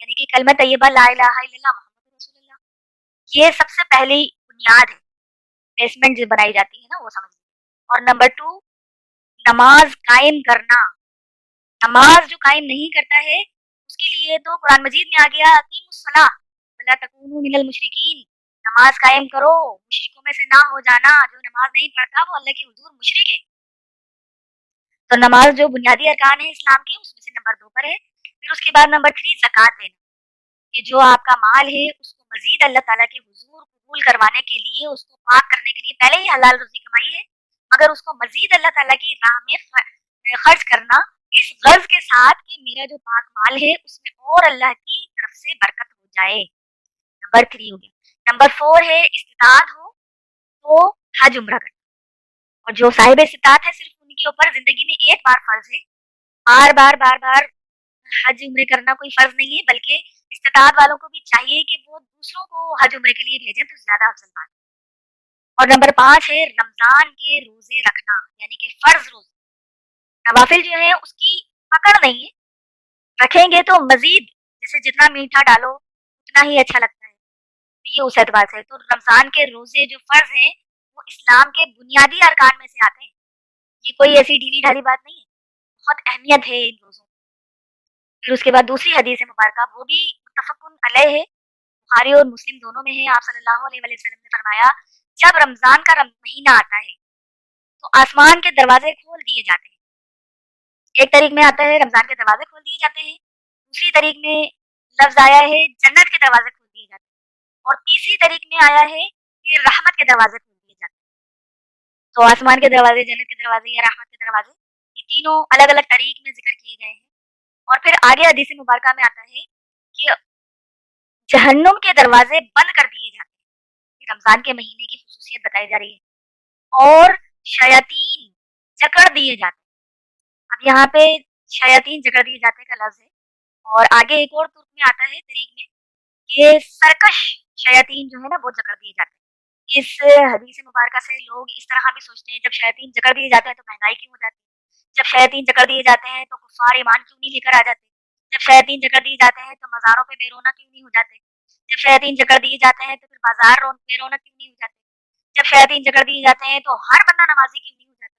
یعنی کہ کلمہ طیبہ لا الہ الا اللہ محمد رسول اللہ، یہ سب سے پہلی بنیاد ہے، بیسمنٹ جو بنائی جاتی ہے نا وہ سمجھ لیں۔ اور نمبر 2 نماز قائم کرنا، نماز جو قائم نہیں کرتا ہے اس کے لیے تو قرآن مجید میں آ گیا اقیموا الصلاۃ ولا تکونوا من المشرکین، نماز قائم کرو، مشرکوں میں سے نہ ہو جانا، جو نماز نہیں پڑھتا وہ اللہ کے حضور مشرک ہے۔ تو نماز جو بنیادی ارکان ہے اسلام کے اس میں سے نمبر 2 پر ہے۔ پھر اس کے بعد نمبر 3 زکوٰۃ دینا، کہ جو آپ کا مال ہے اس کو مزید اللہ تعالیٰ کے حضور قبول کروانے کے لیے، اس کو پاک کرنے کے لیے، پہلے ہی حلال روزی کمائی ہے مگر اس کو مزید اللہ تعالیٰ کی راہ میں خرچ کرنا، اس غرض کے ساتھ کہ میرا جو پاک مال ہے اس میں اور اللہ کی طرف سے برکت ہو جائے، نمبر 3 ہو گیا۔ نمبر 4 ہے استطاعت ہو تو حج عمرہ کرنا، اور جو صاحب استطاعت ہے صرف ان کے اوپر زندگی میں ایک بار فرض ہے، بار بار حج عمرے کرنا کوئی فرض نہیں ہے، بلکہ استطاعت والوں کو بھی چاہیے کہ وہ دوسروں کو حج عمرے کے لیے بھیجیں تو زیادہ افضل بات ہے۔ اور نمبر 5 ہے رمضان کے روزے رکھنا، یعنی کہ فرض روزے، نوافل جو ہے اس کی پکڑ نہیں ہے، رکھیں گے تو مزید جیسے جتنا میٹھا ڈالو اتنا ہی اچھا لگتا ہے، یہ اس اعتبار سے تو رمضان کے روزے جو فرض ہیں وہ اسلام کے بنیادی ارکان میں سے آتے ہیں، یہ کوئی ایسی ڈھیلی ڈھالی بات نہیں ہے، بہت اہمیت ہے ان روزوں۔ پھر اس کے بعد دوسری حدیث مبارکہ وہ بھی متفق علیہ ہے، بخاری اور مسلم دونوں میں ہے، آپ صلی اللہ علیہ وسلم نے فرمایا جب رمضان کا مہینہ آتا ہے تو آسمان کے دروازے کھول دیے جاتے ہیں، ایک طریق میں آتا ہے رمضان کے دروازے کھول دیے جاتے ہیں، دوسری طریق میں لفظ آیا ہے جنت کے دروازے کھول دیے جاتے ہیں، اور تیسری طریق میں آیا ہے کہ رحمت کے دروازے کھول دیے جاتے ہیں۔ تو آسمان کے دروازے، جنت کے دروازے یا رحمت کے دروازے، یہ تینوں الگ الگ طریق میں ذکر کیے گئے ہیں۔ اور پھر آگے حدیث مبارکہ میں آتا ہے کہ جہنم کے دروازے بند کر دیے جاتے ہیں، یہ رمضان کے مہینے کی خصوصیت بتائی جا رہی ہے، اور شیاطین جکڑ دیے جاتے ہیں۔ اب یہاں پہ شیاطین جکڑ دیے جاتے ہیں کا لفظ ہے، اور آگے ایک اور ترک میں آتا ہے طریق میں کہ سرکش شیاطین جو ہے نا وہ جکڑ دیے جاتے ہیں۔ اس حدیث مبارکہ سے لوگ اس طرح بھی سوچتے ہیں جب شیاطین جکڑ دیے جاتے ہیں تو مہنگائی کیوں ہو جاتی ہے، جب شیاطین جکڑ دیے جاتے ہیں تو کفار ایمان کیوں نہیں لے کر آ جاتے، جب شیاطین جکڑ دیے جاتے ہیں تو مزاروں پہ بے رونا کیوں نہیں ہو جاتے، جب شیاطین جکڑ دیے جاتے ہیں تو پھر بازار بے رونا کیوں نہیں ہو جاتے، جب شیاطین جکڑ دیے جاتے ہیں تو ہر بندہ نمازی کیوں نہیں ہو جاتا،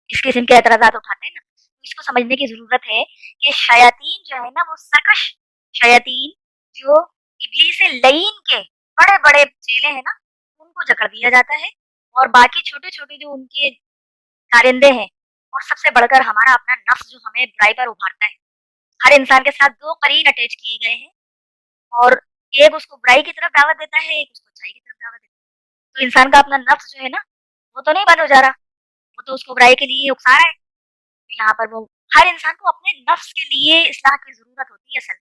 اس قسم کے اعتراضات اٹھاتے ہیں نا، تو اس کو سمجھنے کی ضرورت ہے کہ شیاطین جو ہے نا وہ سرکش شیاطین جو ابلیس لعین کے بڑے بڑے چیلے ہیں نا ان کو جکڑ دیا جاتا ہے، اور باقی چھوٹے چھوٹے جو ان کے کارندے ہیں، اور سب سے بڑھ کر ہمارا اپنا نفس جو ہمیں برائی پر ابھارتا ہے، ہر انسان کے ساتھ 2 قرین اٹیچ کیے گئے ہیں، اور ایک اس کو برائی کی طرف دعوت دیتا ہے، ایک اس کو اچھائی کی طرف دعوت دیتا ہے، تو انسان کا اپنا نفس جو ہے نا وہ تو نہیں بند ہو جا رہا، وہ تو اس کو برائی کے لیے اکسا رہا ہے، یہاں پر وہ ہر انسان کو اپنے نفس کے لیے اصلاح کی ضرورت ہوتی ہے۔ اصل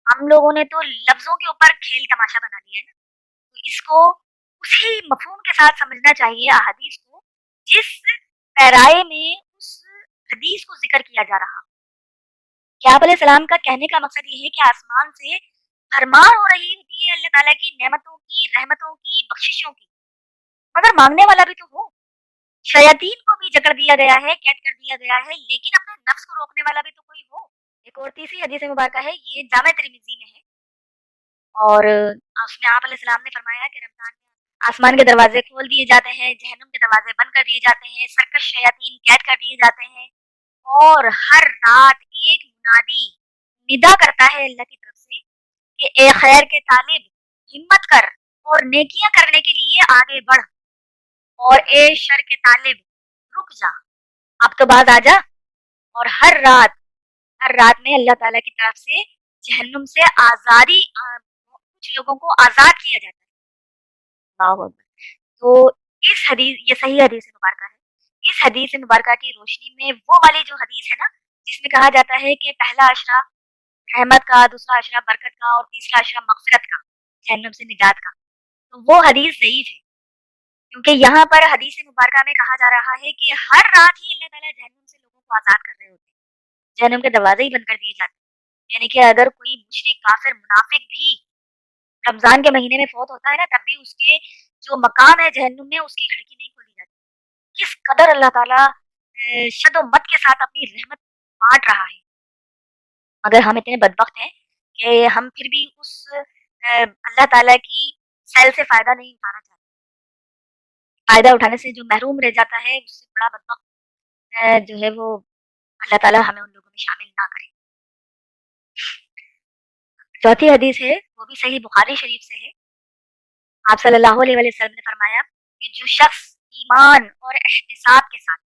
ہم لوگوں نے تو لفظوں کے اوپر کھیل تماشا بنا دیا ہے نا، تو اس کو اسی مفہوم کے ساتھ سمجھنا چاہیے احادیث کو جس پیرائے میں اس حدیث کو ذکر کیا جا رہا، کہ آپ علیہ السلام کا کہنے کا مقصد یہ ہے کہ آسمان سے بھرمار ہو رہی ہوتی ہے اللہ تعالیٰ کی نعمتوں کی، رحمتوں کی، بخششوں کی، مگر مانگنے والا بھی تو ہو، شیاطین کو بھی جکڑ دیا گیا ہے، قید کر دیا گیا ہے، لیکن اپنے نفس کو روکنے والا بھی تو کوئی ہو۔ ایک اور تیسری حدیث مبارکہ ہے، یہ جامع ترمذی میں ہے، اور اس میں آپ علیہ السلام نے فرمایا کہ رمضان میں آسمان کے دروازے کھول دیے جاتے ہیں، جہنم کے دروازے بند کر دیے جاتے ہیں، سرکش شیاطین قید کر دیے جاتے ہیں، اور ہر رات ایک منادی ندا کرتا ہے اللہ کی طرف سے کہ اے خیر کے طالب ہمت کر اور نیکیاں کرنے کے لیے آگے بڑھ، اور اے شر کے طالب رک جا، اب تو باز آ جا۔ اور ہر رات میں اللہ تعالیٰ کی طرف سے جہنم سے آزادی، کچھ لوگوں کو آزاد کیا جاتا ہے، اللہ اکبر۔ تو اس حدیث، یہ صحیح حدیث مبارکہ ہے، اس حدیث مبارکہ کی روشنی میں وہ والی جو حدیث ہے نا جس میں کہا جاتا ہے کہ پہلا عشرہ رحمت کا، دوسرا عشرہ برکت کا، اور تیسرا عشرہ مغفرت کا، جہنم سے نجات کا، تو وہ حدیث ضعیف ہے، کیونکہ یہاں پر حدیث مبارکہ میں کہا جا رہا ہے کہ ہر رات ہی اللہ تعالیٰ جہنم سے لوگوں کو آزاد کر رہے ہوتے ہیں، جہنم کے دروازے ہی بند کر دیے جاتے ہیں، یعنی کہ اگر کوئی مشرک کافر منافق بھی رمضان کے مہینے میں فوت ہوتا ہے نا تب بھی اس کے جو مقام ہے جہنم میں اس کی کھڑکی نہیں کھولی جاتی، کس قدر اللہ تعالیٰ شد و مت کے ساتھ اپنی رحمت بانٹ رہا ہے، مگر ہم اتنے بدبخت ہیں کہ ہم پھر بھی اس اللہ تعالیٰ کی سیل سے فائدہ نہیں اٹھانا چاہتے. فائدہ اٹھانے سے جو محروم رہ جاتا ہے اس سے بڑا بدبخت جو ہے وہ اللہ تعالیٰ ہمیں ان لوگوں میں شامل نہ کرے. چوتھی حدیث ہے وہ بھی صحیح بخاری شریف سے ہے. آپ صلی اللہ علیہ وسلم نے فرمایا کہ جو شخص ایمان اور احتساب کے ساتھ،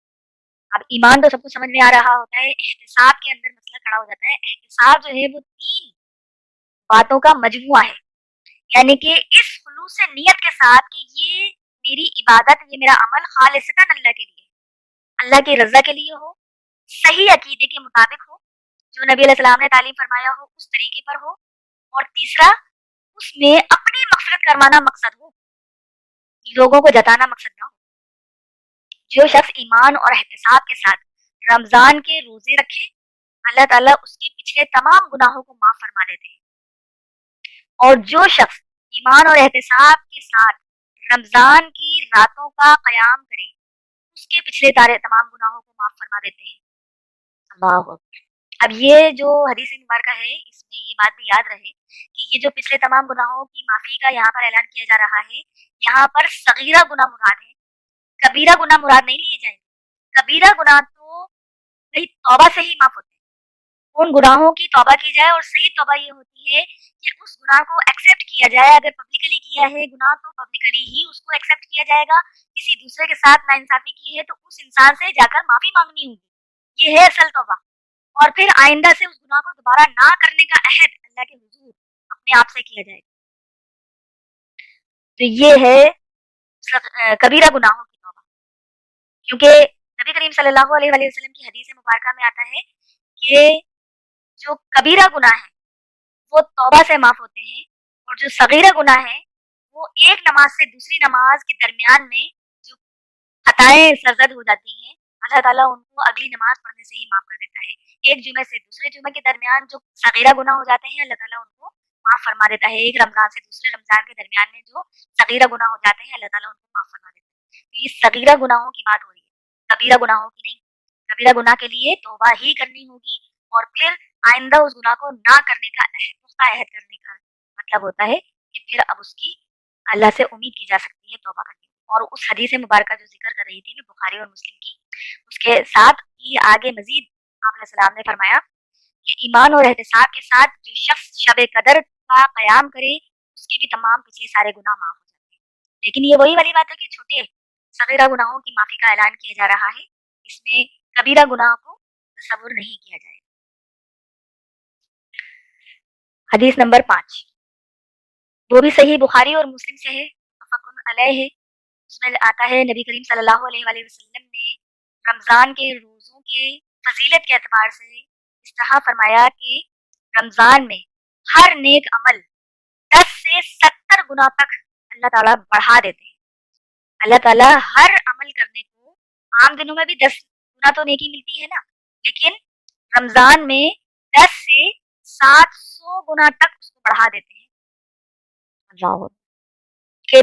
اب ایمان تو سب کو سمجھ میں آ رہا ہوتا ہے، احتساب کے اندر مسئلہ کھڑا ہو جاتا ہے. احتساب جو ہے وہ 3 باتوں کا مجموعہ ہے، یعنی کہ اس خلوص نیت کے ساتھ کہ یہ میری عبادت، یہ میرا عمل خالصتاً اللہ کے لیے، اللہ کی رضا کے لیے ہو، صحیح عقیدے کے مطابق ہو، جو نبی علیہ السلام نے تعلیم فرمایا ہو اس طریقے پر ہو، اور تیسرا اس میں اپنی مغفرت کروانا مقصد ہو، لوگوں کو جتانا مقصد نہ ہو. جو شخص ایمان اور احتساب کے ساتھ رمضان کے روزے رکھے، اللہ تعالیٰ اس کے پچھلے تمام گناہوں کو معاف فرما دیتے ہیں. اور جو شخص ایمان اور احتساب کے ساتھ رمضان کی راتوں کا قیام کرے، اس کے پچھلے تمام گناہوں کو معاف فرما دیتے ہیں. اللہ اکبر. اب یہ جو حدیث مبارکہ ہے اس میں یہ بات بھی یاد رہے کہ یہ جو پچھلے تمام گناہوں کی معافی کا یہاں پر اعلان کیا جا رہا ہے، یہاں پر صغیرہ گناہ مراد ہے، کبیرہ گناہ مراد نہیں لیے جائیں. کبیرہ گناہ تو صحیح توبہ سے ہی معاف ہوتے ہیں. ان گناہوں کی توبہ کی جائے، اور صحیح توبہ یہ ہوتی ہے کہ اس گناہ کو ایکسیپٹ کیا جائے. اگر پبلکلی کیا ہے گناہ تو پبلکلی ہی اس کو ایکسیپٹ کیا جائے گا. کسی دوسرے کے ساتھ ناانصافی کی ہے تو اس انسان سے جا کر معافی مانگنی ہوگی. یہ ہے اصل توبہ. اور پھر آئندہ سے اس گناہ کو دوبارہ نہ کرنے کا عہد اللہ کے حضور اپنے آپ سے کیا جائے گا. تو یہ ہے کبیرہ گناہوں کی توبہ. کیونکہ نبی کریم صلی اللہ علیہ وسلم کی حدیث مبارکہ میں آتا ہے کہ جو کبیرہ گناہ ہے وہ توبہ سے معاف ہوتے ہیں، اور جو صغیرہ گناہ ہے وہ ایک نماز سے دوسری نماز کے درمیان میں جو خطائیں سرزد ہو جاتی ہیں، اللہ تعالیٰ ان کو اگلی نماز پڑھنے سے ہی معاف کر دیتا ہے. ایک جمعے سے دوسرے جمعے کے درمیان جو صغیرہ گناہ ہو جاتے ہیں اللہ تعالیٰ ان کو معاف فرما دیتا ہے. ایک رمضان سے دوسرے رمضان کے درمیان میں جو صغیرہ گناہ ہو جاتے ہیں اللہ تعالیٰ ان کو معاف فرما دیتا ہے. تو یہ صغیرہ گناہوں کی بات ہو رہی ہے، کبیرہ گناہوں کی نہیں. کبیرہ گناہ کے لیے توبہ ہی کرنی ہوگی، اور پھر آئندہ اس گناہ کو نہ کرنے کا پختہ عہد کرنے کا مطلب ہوتا ہے کہ پھر اب اس کی اللہ سے امید کی جا سکتی ہے توبہ کرنے کی. اور اس حدیث مبارکہ جو ذکر کر رہی تھی میں بخاری اور مسلم کی، اس کے ساتھ یہ آگے مزید آپ علیہ السلام نے فرمایا کہ ایمان اور احتساب کے ساتھ جو شخص شب قدر کا قیام کرے اس کے بھی تمام پچھلے سارے گناہ معاف ہو جاتے ہیں. لیکن یہ وہی والی بات ہے کہ چھوٹے صغیرہ گناہوں کی معافی کا اعلان کیا جا رہا ہے، اس میں کبیرہ گناہ کو تصور نہیں کیا جائے. حدیث نمبر 5 وہ بھی صحیح بخاری اور مسلم سے ہے، متفق علیہ ہے. اس میں آتا ہے نبی کریم صلی اللہ علیہ وآلہ وسلم نے رمضان کے روزوں کے فضیلت کے اعتبار سے اس طرح فرمایا کہ رمضان میں ہر نیک عمل 10 سے 70 گنا تک اللہ تعالیٰ بڑھا دیتے ہیں. اللہ تعالیٰ ہر عمل کرنے کو، عام دنوں میں بھی 10 گنا تو نیکی ملتی ہے نا، لیکن رمضان میں 10 سے 700 گنا تک اس کو بڑھا دیتے ہیں. اللہ کہ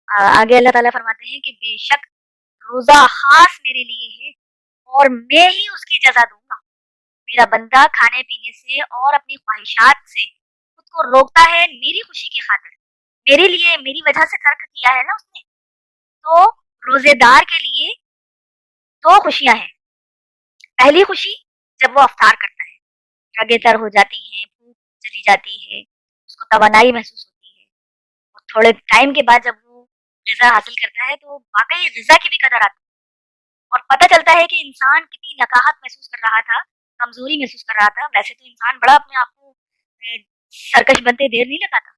آگے اللہ تعالیٰ فرماتے ہیں کہ بے شک روزہ خاص میرے لیے ہے اور میں ہی اس کی جزا دوں گا. میرا بندہ کھانے پینے سے اور اپنی خواہشات سے خود کو روکتا ہے میری خوشی کی خاطر، میرے لیے، میری وجہ سے ترک کیا ہے نا اس نے. تو روزے دار کے لیے 2 خوشیاں ہیں. پہلی خوشی جب وہ افطار کرتا ہے، رگیں تر ہو جاتی ہیں، بھوک چلی جاتی ہے، اس کو توانائی محسوس ہوتی ہے، اور تھوڑے ٹائم کے بعد جب وہ غذا حاصل کرتا ہے تو واقعی غذا کی بھی قدر آتی ہے، اور پتہ چلتا ہے کہ انسان کتنی نکاہت محسوس کر رہا تھا، کمزوری محسوس کر رہا تھا. ویسے تو انسان بڑا اپنے آپ کو سرکش بنتے دیر نہیں لگاتا.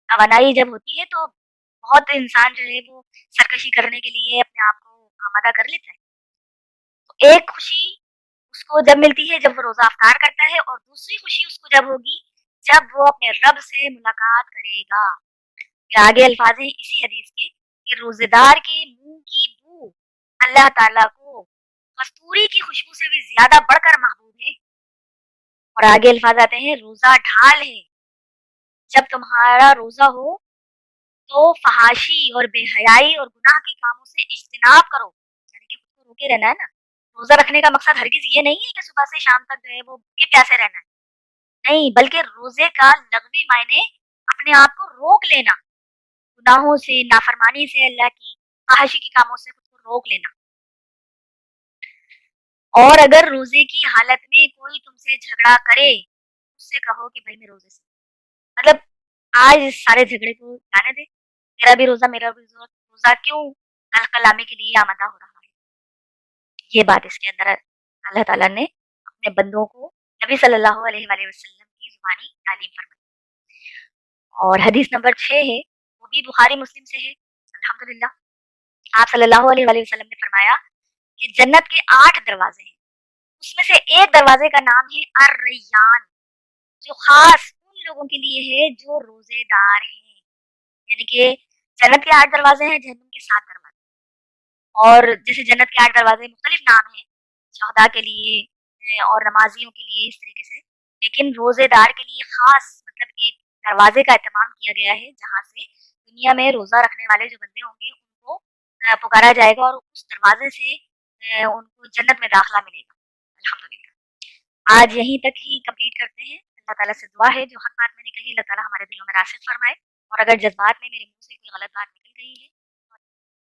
توانائی جب ہوتی ہے تو بہت انسان جو ہے وہ سرکشی کرنے کے لیے اپنے آپ کو آمادہ کر لیتا ہے. تو ایک خوشی اس کو جب ملتی ہے جب وہ روزہ افطار کرتا ہے، اور دوسری خوشی اس کو جب ہوگی جب وہ اپنے رب سے ملاقات کرے گا. آگے الفاظ ہیں اسی حدیث کے کہ روزے دار کے منہ کی بو اللہ تعالیٰ کو کستوری کی خوشبو سے بھی زیادہ بڑھ کر محبوب ہے. اور آگے الفاظ آتے ہیں روزہ ڈھال ہے، جب تمہارا روزہ ہو تو فحاشی اور بے حیائی اور گناہ کے کاموں سے اجتناب کرو. یعنی کہ خود کو روکے رہنا ہے نا. روزہ رکھنے کا مقصد ہرگز یہ نہیں ہے کہ صبح سے شام تک جو ہے وہ یہ پیاسے رہنا ہے. نہیں بلکہ روزے کا لغوی معنی اپنے آپ کو روک لینا، گناہوں سے، نافرمانی سے، اللہ کی فحاشی کے کاموں سے خود کو روک لینا۔ اور اگر روزے کی حالت میں کوئی تم سے جھگڑا کرے، اس سے کہو کہ بھائی میں روزے سے، مطلب آج اس سارے جھگڑے کو جانے دے، میرا بھی روزہ، میرا بھی روزہ، روزہ کیوں کل کلامی کے لیے آمادہ ہو رہا ہے۔ یہ بات اس کے اندر اللہ تعالیٰ نے اپنے بندوں کو نبی صلی اللہ علیہ وآلہ وسلم کی زبانی تعلیم فرمائی۔ اور حدیث نمبر 6 ہے، وہ بھی بخاری مسلم سے ہے، الحمدللہ۔ آپ صلی اللہ علیہ وآلہ وسلم نے فرمایا کہ جنت کے 8 دروازے ہیں، اس میں سے ایک دروازے کا نام ہے الریان، جو خاص ان لوگوں کے لیے ہے جو روزے دار ہیں، یعنی کہ جنت کے 8 دروازے ہیں، جہنم کے 7 دروازے۔ اور جیسے جنت کے 8 دروازے مختلف نام ہیں، شہداء کے لیے اور نمازیوں کے لیے اس طریقے سے، لیکن روزے دار کے لیے خاص مطلب ایک دروازے کا اہتمام کیا گیا ہے، جہاں سے دنیا میں روزہ رکھنے والے جو بندے ہوں گے ان کو پکارا جائے گا، اور اس دروازے سے ان کو جنت میں داخلہ ملے گا، الحمدللہ۔ آج یہیں تک ہی کمپلیٹ کرتے ہیں۔ اللہ تعالیٰ سے دعا ہے جو حق بات میں نے کہی اللہ تعالیٰ ہمارے دلوں میں راسخ فرمائے، اور اگر جذبات میں میرے منہ سے کوئی غلط بات نکل گئی ہے